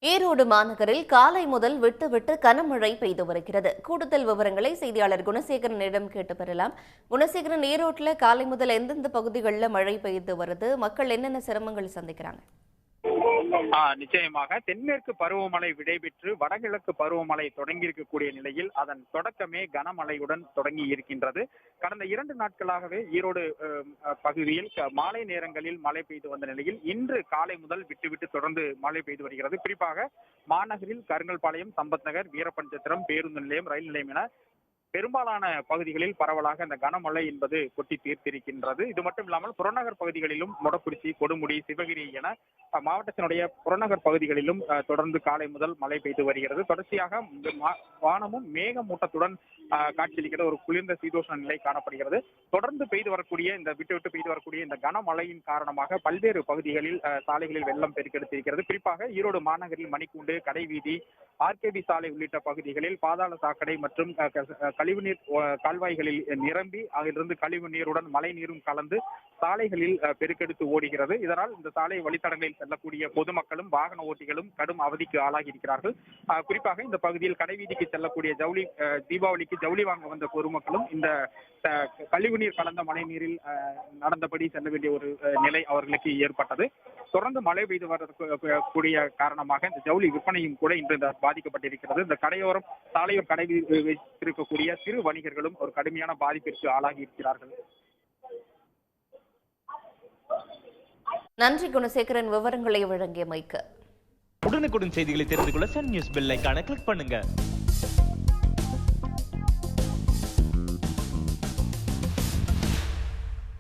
ஈரோடு மாநகரில் காலை முதல் விட்டு கனமழை பெய்து வருகிறது. கூடுதல் விவரங்களை செய்தியாளர் குணசேகரனிடம் கேட்டு பெறலாம். குணசேகரன், ஈரோட்டில் காலை முதல் எந்தெந்த பகுதிகளில் மழை பெய்து வருது? மக்கள் என்னென்ன சிரமங்கள் சந்திக்கிறாங்க? நிச்சயமாக தென்மேற்கு பருவமழை விடைபெற்று வடகிழக்கு பருவமழை தொடங்கி இருக்கக்கூடிய நிலையில் அதன் தொடக்கமே கனமழையுடன் தொடங்கி இருக்கின்றது. கடந்த 2 நாட்களாகவே ஈரோடு பகுதியில் மாலை நேரங்களில் மழை பெய்து வந்த நிலையில் இன்று காலை முதல் விட்டு தொடர்ந்து மழை பெய்து வருகிறது. குறிப்பாக மாநகரில் கருங்கல்பாளையம், சம்பத் நகர், வீரப்பஞ்சத்திரம், பேருந்து நிலையம், ரயில் நிலையம் என பெரும்பாலான பகுதிகளில் பரவலாக இந்த கனமழை என்பது கொட்டி தீர்த்திருக்கின்றது. இது மட்டும் இல்லாமல் புறநகர் பகுதிகளிலும் மொடக்குறிச்சி, கொடுமுடி, சிவகிரி என மாவட்டத்தினுடைய புறநகர் பகுதிகளிலும் தொடர்ந்து காலை முதல் மழை பெய்து வருகிறது. தொடர்ச்சியாக வானமும் மேகமூட்டத்துடன் காட்சியளிக்கிற ஒரு குளிர்ந்த சீதோஷ்ண நிலை காணப்படுகிறது. தொடர்ந்து பெய்து வரக்கூடிய இந்த விட்டு பெய்து வரக்கூடிய இந்த கனமழையின் காரணமாக பல்வேறு பகுதிகளில் சாலைகளில் வெள்ளம் பெருக்கெடுத்திருக்கிறது. குறிப்பாக ஈரோடு மாநகரில் மணிக்கூண்டு, கடைவீதி, ஆர்கேபி சாலை உள்ளிட்ட பகுதிகளில் பாதாள சாக்கடை மற்றும் கழிவுநீர் கால்வாய்களில் நிரம்பி அதிலிருந்து கழிவு நீருடன் மழை நீரும் கலந்து சாலைகளில் பெருக்கெடுத்து ஓடுகிறது. இதனால் இந்த சாலை வழித்தடங்களில் செல்லக்கூடிய பொதுமக்களும் வாகன ஓட்டிகளும் கடும் அவதிக்கு ஆளாகி இருக்கிறார்கள். குறிப்பாக இந்த பகுதியில் கடைவீதிக்கு செல்லக்கூடிய தீபாவளிக்கு ஜவுளி வாங்க வந்த பொதுமக்களும் இந்த கழிவுநீர் கலந்த மழை நீரில் நடந்தபடி செல்ல வேண்டிய ஒரு நிலை அவர்களுக்கு ஏற்பட்டது. தொடர்ந்து மழை பெய்து வரக்கூடிய காரணமாக இந்த ஜவுளி விற்பனையும் கூட இன்று பாதிக்கப்பட்டிருக்கிறது. இந்த கடையோரம் சாலையோர் கடை வைத்திருக்கக்கூடிய சிறு வணிகர்களும் ஒரு கடுமையான பாதிப்பிற்கு ஆளாகி இருக்கிறார்கள். நன்றி குணசேகரன், விவரங்களை வழங்கியமைக்கு. உடனுக்குடன் செய்திகளை தெரிந்து கொள்ள சன் நியூஸ் பெல் ஐகானை கிளிக் பண்ணுங்க.